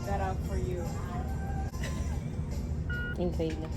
that up for you. Increíble.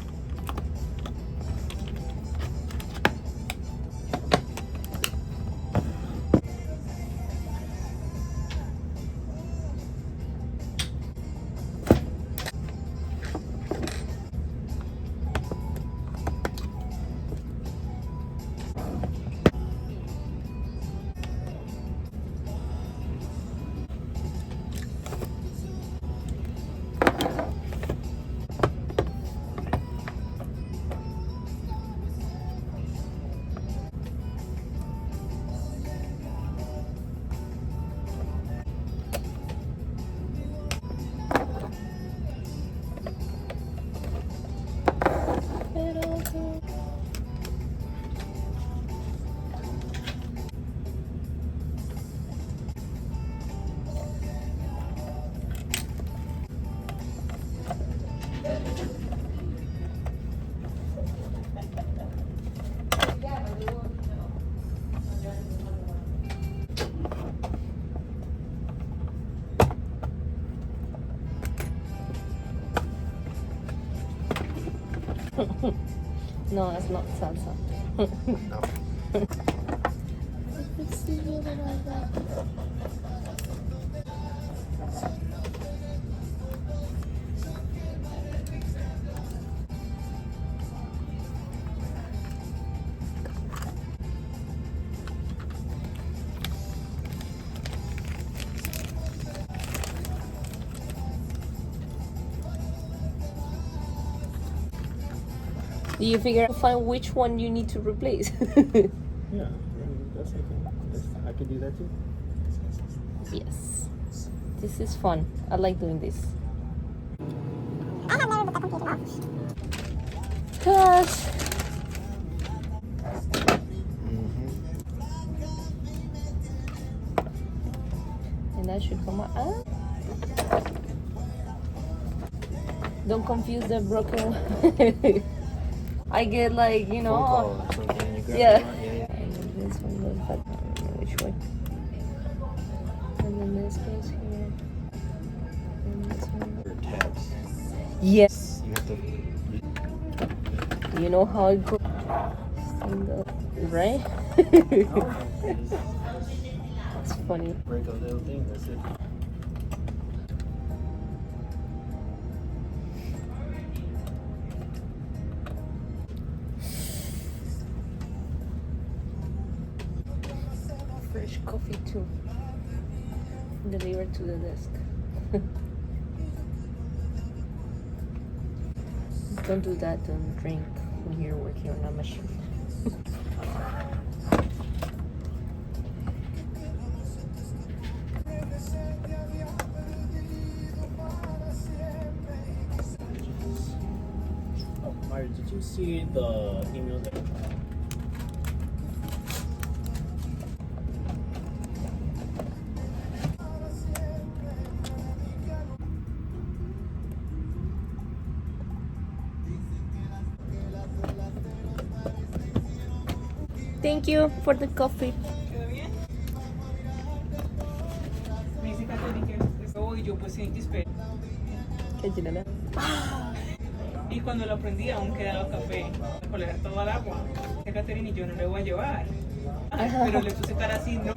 No, it's not salsa. No. Do you figure out find which one you need to replace? Yeah, that's okay. I can do that too. Yes. This is fun. I like doing this. I have never put the computer off. Cause and that should come out. Don't confuse the broken. I get like, you know. Phone call or something, you grab Yeah. it, yeah. And then this one goes back. I don't know which way. And then this goes here. And this one. Or tabs. Yes. You have to. You know how it goes. Right? It's funny. Break a little thing. That's it. Fresh coffee too. Delivered to the desk. Don't do that. Don't drink when you're working on a machine. Oh, Mari, did you see the email that? Thank you for the coffee. ¿Quedó bien? Me dice Catherine que es huevo y yo pues sí, espero. ¿Qué chilena? Y cuando lo prendí aún quedaba café. Colear todo el agua. Dice Catherine y yo no le voy a llevar. Pero le puse cara así, no.